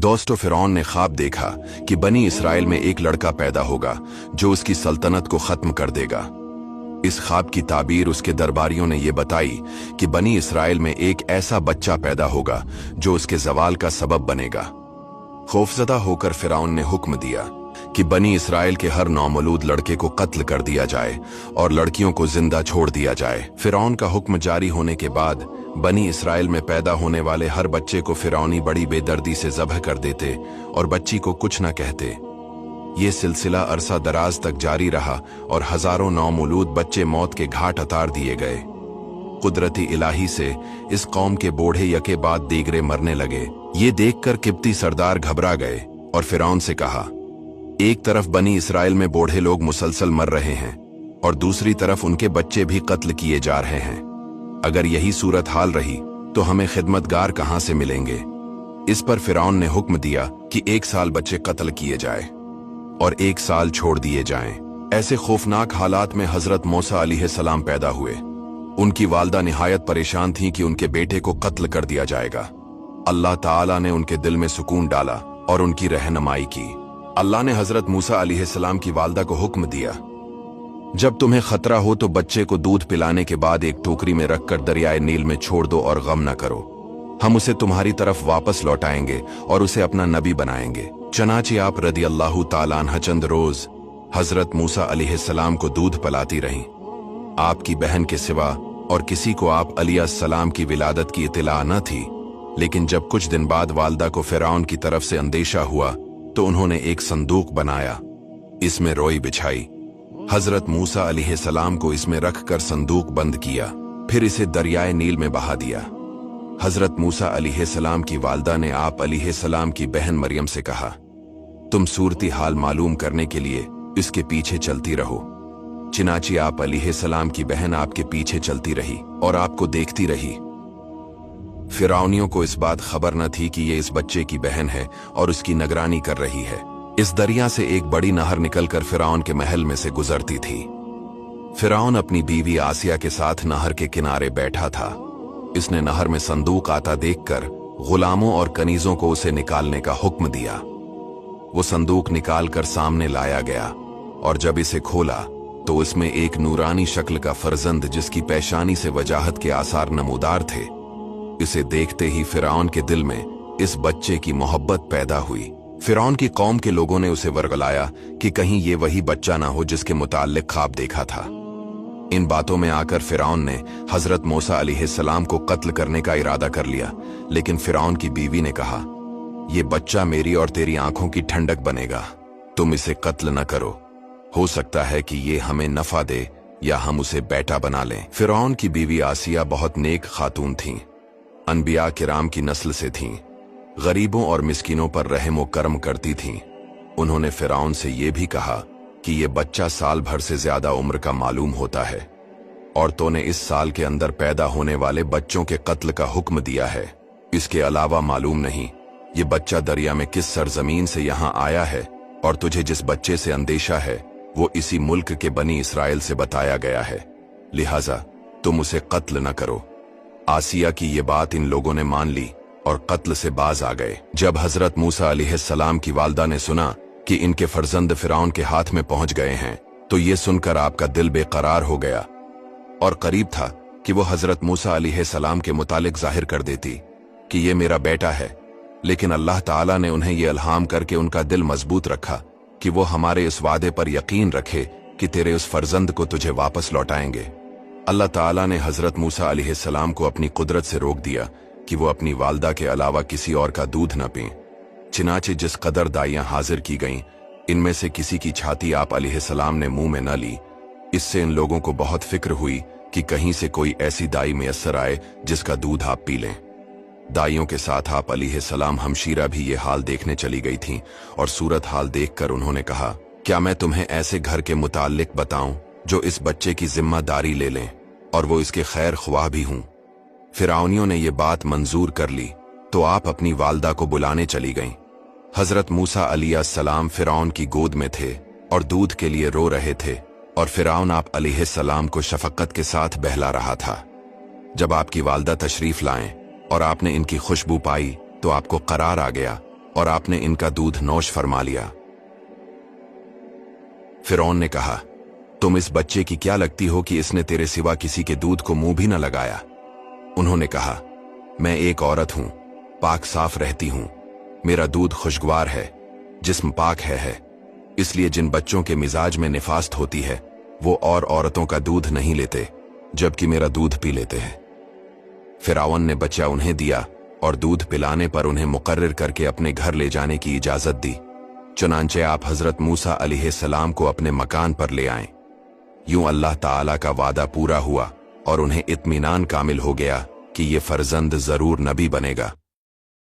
दोस्तों, फिरौन ने ख्वाब देखा कि बनी इसराइल में एक लड़का पैदा होगा जो उसकी सल्तनत को खत्म कर देगा। इस ख्वाब की ताबीर उसके दरबारियों ने यह बताई कि बनी इसराइल में एक ऐसा बच्चा पैदा होगा जो उसके जवाल का सबब बनेगा। खौफजदा होकर फिरौन ने हुक्म दिया कि बनी इसराइल के हर नौमौलूद लड़के को कत्ल कर दिया जाए और लड़कियों को जिंदा छोड़ दिया जाए। फिरौन का हुक्म जारी होने के बाद बनी इसराइल में पैदा होने वाले हर बच्चे को फिरौनी बड़ी बेदर्दी से ज़ब्ह कर देते और बच्ची को कुछ न कहते। ये सिलसिला अरसा दराज तक जारी रहा और हजारों नौमौलूद बच्चे मौत के घाट उतार दिए गए। कुदरती इलाही से इस कौम के बूढ़े यके बाद दीगरे मरने लगे। ये देखकर किब्ती सरदार घबरा गए और फिरौन से कहा, एक तरफ बनी इसराइल में बूढ़े लोग मुसलसल मर रहे हैं और दूसरी तरफ उनके बच्चे भी कत्ल किए जा रहे हैं। अगर यही सूरत हाल रही तो हमें खिदमतगार कहां से मिलेंगे। इस पर फिरौन ने हुक्म दिया कि 1 साल बच्चे कत्ल किए जाए और 1 साल छोड़ दिए जाएं। ऐसे खौफनाक हालात में हजरत मूसा अलैहिस्सलाम पैदा हुए। उनकी वालदा निहायत परेशान थी कि उनके बेटे को कत्ल कर दिया जाएगा। अल्लाह ताला ने उनके दिल में सुकून डाला और उनकी रहनुमाई की। अल्लाह ने हजरत मूसा अलैहिस्सलाम की वालदा को हुक्म दिया, जब तुम्हें खतरा हो तो बच्चे को दूध पिलाने के बाद एक टोकरी में रखकर दरियाए नील में छोड़ दो और गम न करो। हम उसे तुम्हारी तरफ वापस लौटाएंगे और उसे अपना नबी बनाएंगे। चनाचे आप रदियल्लाहु ताला अन्हा चंद रोज हजरत मूसा अलैहिस्सलाम को दूध पिलाती रहीं। आपकी बहन के सिवा और किसी को आप अलैहिस्सलाम की विलादत की इत्तला न थी। लेकिन जब कुछ दिन बाद वालदा को फिरौन की तरफ से अंदेशा हुआ तो उन्होंने एक संदूक बनाया, इसमें रोई बिछाई। हजरत मूसा अलैहिस्सलाम को इसमें रखकर संदूक बंद किया, फिर इसे दरियाए नील में बहा दिया। हजरत मूसा अलैहिस्सलाम की वालदा ने आप अलैहिस्सलाम की बहन मरियम से कहा, तुम सूरती हाल मालूम करने के लिए इसके पीछे चलती रहो। चिनाची आप अलैहिस्सलाम की बहन आपके पीछे चलती रही और आपको देखती रही। फिरौनियों को इस बात खबर न थी कि ये इस बच्चे की बहन है और उसकी निगरानी कर रही है। इस दरिया से एक बड़ी नहर निकलकर फिरौन के महल में से गुजरती थी। फिरौन अपनी बीवी आसिया के साथ नहर के किनारे बैठा था। इसने नहर में संदूक आता देखकर गुलामों और कनीजों को उसे निकालने का हुक्म दिया। वो संदूक निकालकर सामने लाया गया और जब इसे खोला तो उसमें एक नूरानी शक्ल का फर्जंद जिसकी पेशानी से वजाहत के आसार नमूदार थे। इसे देखते ही फिरौन के दिल में इस बच्चे की मोहब्बत पैदा हुई। फिरौन की कौम के लोगों ने उसे वर्गलाया कि कहीं ये वही बच्चा ना हो जिसके मुताल्लिक ख्वाब देखा था। इन बातों में आकर फिरौन ने हजरत मूसा अलैहिस्सलाम को कत्ल करने का इरादा कर लिया। लेकिन फिरौन की बीवी ने कहा, ये बच्चा मेरी और तेरी आंखों की ठंडक बनेगा, तुम इसे कत्ल न करो। हो सकता है कि ये हमें नफा दे या हम उसे बेटा बना लें। फिरौन की बीवी आसिया बहुत नेक खातून थीं, अनबिया किराम की नस्ल से थीं, गरीबों और मिस्किनों पर रहम व करम करती थीं। उन्होंने फिरौन से ये भी कहा कि ये बच्चा साल भर से ज्यादा उम्र का मालूम होता है और तो ने इस साल के अंदर पैदा होने वाले बच्चों के कत्ल का हुक्म दिया है। इसके अलावा मालूम नहीं ये बच्चा दरिया में किस सरजमीन से यहाँ आया है और तुझे जिस बच्चे से अंदेशा है वो इसी मुल्क के बनी इसराइल से बताया गया है, लिहाजा तुम उसे कत्ल न करो। आसिया की ये बात इन लोगों ने मान ली और कत्ल से बाज आ गए। जब हजरत मूसा अलैहिस्सलाम की वालदा ने सुना कि इनके फर्जंद फिरौन के हाथ में पहुंच गए हैं तो ये सुनकर आपका दिल बेकरार हो गया और करीब था कि वो हजरत मूसा अलैहिस्सलाम के मुतालिक जाहिर कर देती कि ये मेरा बेटा है। लेकिन अल्लाह ताला ने उन्हें ये इल्हाम करके उनका दिल मजबूत रखा कि वो हमारे इस वादे पर यकीन रखे कि तेरे उस फर्जंद को तुझे वापस लौटाएंगे। अल्लाह ताला ने हजरत मूसा अलैहिस्सलाम को अपनी कुदरत से रोक दिया कि वो अपनी वालदा के अलावा किसी और का दूध न पीं। चिनाचे जिस कदर दाइयां हाजिर की गईं, इनमें से किसी की छाती आप अलैहिस्सलाम ने मुंह में न ली। इससे इन लोगों को बहुत फिक्र हुई कि कहीं से कोई ऐसी दाई मैसर आए जिसका दूध आप पी लें। दाइयों के साथ आप अलैहिस्सलाम हमशीरा भी ये हाल देखने चली गई थीं और सूरत हाल देखकर उन्होंने कहा, क्या मैं तुम्हें ऐसे घर के मुताल्लिक बताऊं जो इस बच्चे की जिम्मेदारी ले लें और वो इसके खैर ख्वाह भी हूं। फिरौनियों ने ये बात मंजूर कर ली तो आप अपनी वालदा को बुलाने चली गईं। हजरत मूसा अलैहिस्सलाम फिरौन की गोद में थे और दूध के लिए रो रहे थे और फिरौन आप अलैहिस्सलाम को शफकत के साथ बहला रहा था। जब आपकी वालदा तशरीफ लाएं और आपने इनकी खुशबू पाई तो आपको करार आ गया और आपने इनका दूध नोश फरमा लिया। फिरौन ने कहा, तुम इस बच्चे की क्या लगती हो कि इसने तेरे सिवा किसी के दूध को मुंह भी न लगाया? उन्होंने कहा, मैं एक औरत हूं, पाक साफ रहती हूं, मेरा दूध खुशगवार है, जिस्म पाक है। इसलिए जिन बच्चों के मिजाज में निफास्त होती है वो और औरतों का दूध नहीं लेते, जबकि मेरा दूध पी लेते हैं। फिरौन ने बच्चा उन्हें दिया और दूध पिलाने पर उन्हें मुकर्रर करके अपने घर ले जाने की इजाजत दी। चुनांचे आप हजरत मूसा अलैहिस्सलाम को अपने मकान पर ले आए। यूं अल्लाह ताला का वादा पूरा हुआ और उन्हें इत्मीनान कामिल हो गया कि ये फर्जंद जरूर नबी बनेगा।